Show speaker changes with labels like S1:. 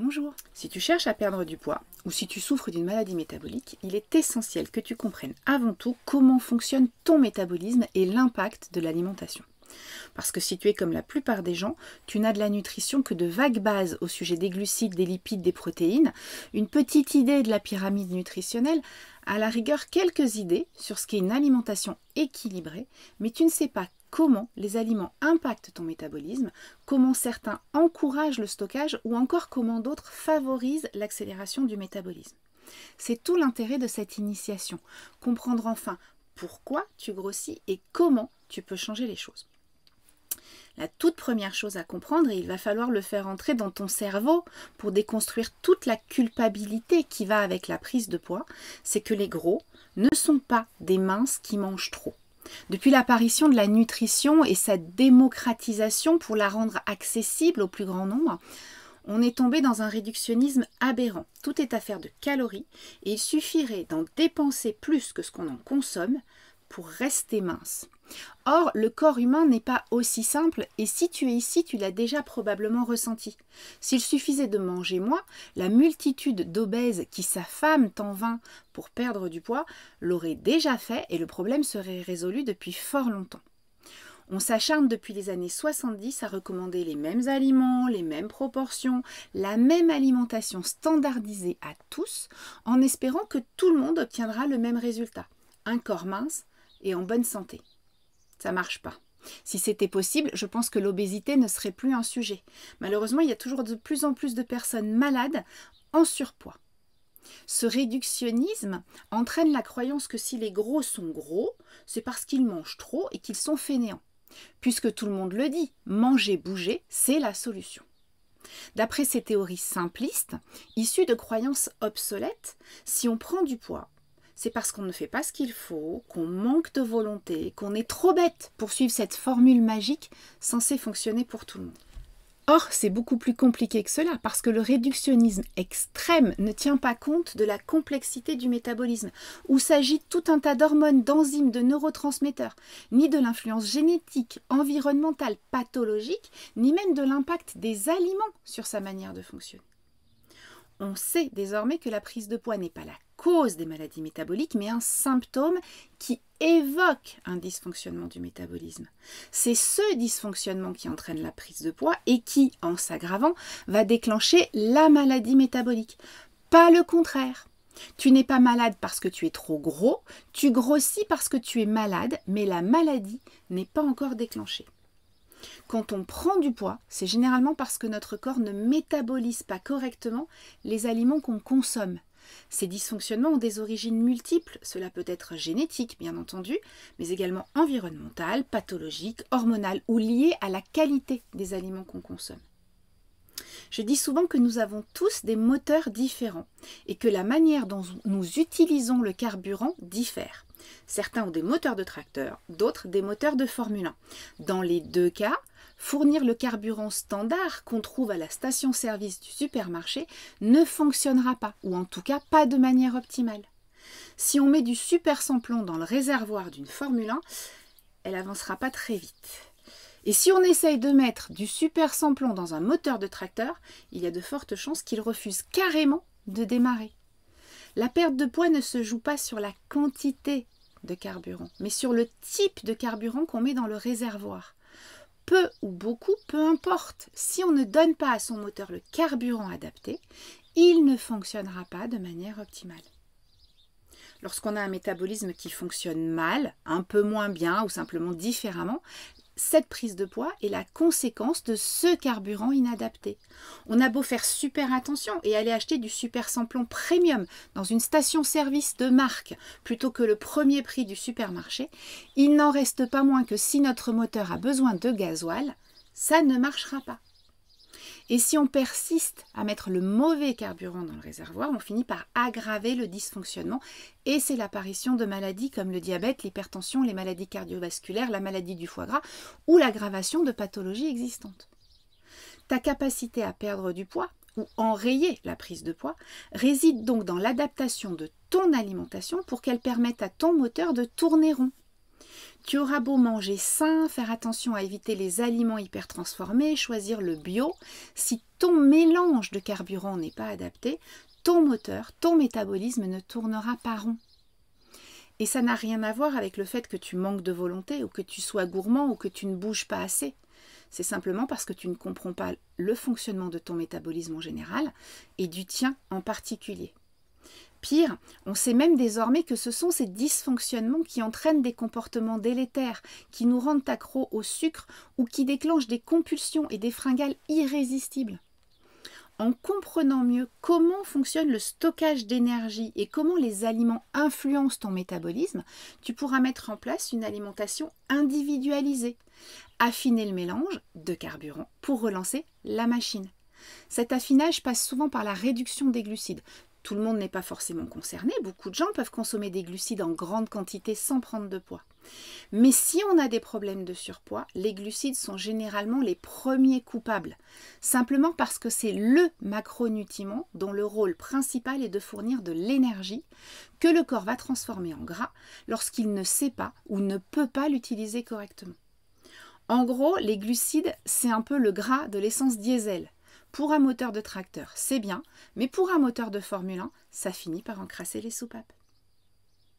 S1: Bonjour. Si tu cherches à perdre du poids ou si tu souffres d'une maladie métabolique, il est essentiel que tu comprennes avant tout comment fonctionne ton métabolisme et l'impact de l'alimentation. Parce que si tu es comme la plupart des gens, tu n'as de la nutrition que de vagues bases au sujet des glucides, des lipides, des protéines, une petite idée de la pyramide nutritionnelle, à la rigueur quelques idées sur ce qu'est une alimentation équilibrée, mais tu ne sais pas comment les aliments impactent ton métabolisme, comment certains encouragent le stockage ou encore comment d'autres favorisent l'accélération du métabolisme. C'est tout l'intérêt de cette initiation, comprendre enfin pourquoi tu grossis et comment tu peux changer les choses. La toute première chose à comprendre, et il va falloir le faire entrer dans ton cerveau pour déconstruire toute la culpabilité qui va avec la prise de poids, c'est que les gros ne sont pas des minces qui mangent trop. Depuis l'apparition de la nutrition et sa démocratisation pour la rendre accessible au plus grand nombre, on est tombé dans un réductionnisme aberrant. Tout est affaire de calories et il suffirait d'en dépenser plus que ce qu'on en consomme pour rester mince. Or, le corps humain n'est pas aussi simple et si tu es ici, tu l'as déjà probablement ressenti. S'il suffisait de manger moins, la multitude d'obèses qui s'affament en vain pour perdre du poids l'auraient déjà fait et le problème serait résolu depuis fort longtemps. On s'acharne depuis les années 70 à recommander les mêmes aliments, les mêmes proportions, la même alimentation standardisée à tous, en espérant que tout le monde obtiendra le même résultat, un corps mince et en bonne santé. Ça ne marche pas. Si c'était possible, je pense que l'obésité ne serait plus un sujet. Malheureusement, il y a toujours de plus en plus de personnes malades en surpoids. Ce réductionnisme entraîne la croyance que si les gros sont gros, c'est parce qu'ils mangent trop et qu'ils sont fainéants. Puisque tout le monde le dit, manger, bouger, c'est la solution. D'après ces théories simplistes, issues de croyances obsolètes, si on prend du poids, c'est parce qu'on ne fait pas ce qu'il faut, qu'on manque de volonté, qu'on est trop bête pour suivre cette formule magique censée fonctionner pour tout le monde. Or, c'est beaucoup plus compliqué que cela, parce que le réductionnisme extrême ne tient pas compte de la complexité du métabolisme, où s'agit tout un tas d'hormones, d'enzymes, de neurotransmetteurs, ni de l'influence génétique, environnementale, pathologique, ni même de l'impact des aliments sur sa manière de fonctionner. On sait désormais que la prise de poids n'est pas la cause des maladies métaboliques, mais un symptôme qui évoque un dysfonctionnement du métabolisme. C'est ce dysfonctionnement qui entraîne la prise de poids et qui, en s'aggravant, va déclencher la maladie métabolique. Pas le contraire. Tu n'es pas malade parce que tu es trop gros, tu grossis parce que tu es malade, mais la maladie n'est pas encore déclenchée. Quand on prend du poids, c'est généralement parce que notre corps ne métabolise pas correctement les aliments qu'on consomme. Ces dysfonctionnements ont des origines multiples, cela peut être génétique bien entendu, mais également environnemental, pathologique, hormonal ou lié à la qualité des aliments qu'on consomme. Je dis souvent que nous avons tous des moteurs différents et que la manière dont nous utilisons le carburant diffère. Certains ont des moteurs de tracteur, d'autres des moteurs de Formule 1. Dans les deux cas, fournir le carburant standard qu'on trouve à la station-service du supermarché ne fonctionnera pas, ou en tout cas pas de manière optimale. Si on met du super sans-plomb dans le réservoir d'une Formule 1, elle n'avancera pas très vite. Et si on essaye de mettre du super sans-plomb dans un moteur de tracteur, il y a de fortes chances qu'il refuse carrément de démarrer. La perte de poids ne se joue pas sur la quantité de carburant, mais sur le type de carburant qu'on met dans le réservoir. Peu ou beaucoup, peu importe. Si on ne donne pas à son moteur le carburant adapté, il ne fonctionnera pas de manière optimale. Lorsqu'on a un métabolisme qui fonctionne mal, un peu moins bien ou simplement différemment, cette prise de poids est la conséquence de ce carburant inadapté. On a beau faire super attention et aller acheter du super sans-plomb premium dans une station-service de marque plutôt que le premier prix du supermarché, il n'en reste pas moins que si notre moteur a besoin de gasoil, ça ne marchera pas. Et si on persiste à mettre le mauvais carburant dans le réservoir, on finit par aggraver le dysfonctionnement et c'est l'apparition de maladies comme le diabète, l'hypertension, les maladies cardiovasculaires, la maladie du foie gras ou l'aggravation de pathologies existantes. Ta capacité à perdre du poids ou enrayer la prise de poids réside donc dans l'adaptation de ton alimentation pour qu'elle permette à ton moteur de tourner rond. Tu auras beau manger sain, faire attention à éviter les aliments hyper transformés, choisir le bio, si ton mélange de carburant n'est pas adapté, ton moteur, ton métabolisme ne tournera pas rond. Et ça n'a rien à voir avec le fait que tu manques de volonté ou que tu sois gourmand ou que tu ne bouges pas assez. C'est simplement parce que tu ne comprends pas le fonctionnement de ton métabolisme en général et du tien en particulier. Pire, on sait même désormais que ce sont ces dysfonctionnements qui entraînent des comportements délétères, qui nous rendent accros au sucre ou qui déclenchent des compulsions et des fringales irrésistibles. En comprenant mieux comment fonctionne le stockage d'énergie et comment les aliments influencent ton métabolisme, tu pourras mettre en place une alimentation individualisée. Affiner le mélange de carburant pour relancer la machine. Cet affinage passe souvent par la réduction des glucides. Tout le monde n'est pas forcément concerné, beaucoup de gens peuvent consommer des glucides en grande quantité sans prendre de poids. Mais si on a des problèmes de surpoids, les glucides sont généralement les premiers coupables, simplement parce que c'est le macronutriment dont le rôle principal est de fournir de l'énergie que le corps va transformer en gras lorsqu'il ne sait pas ou ne peut pas l'utiliser correctement. En gros, les glucides, c'est un peu le gras de l'essence diesel. Pour un moteur de tracteur, c'est bien, mais pour un moteur de Formule 1, ça finit par encrasser les soupapes.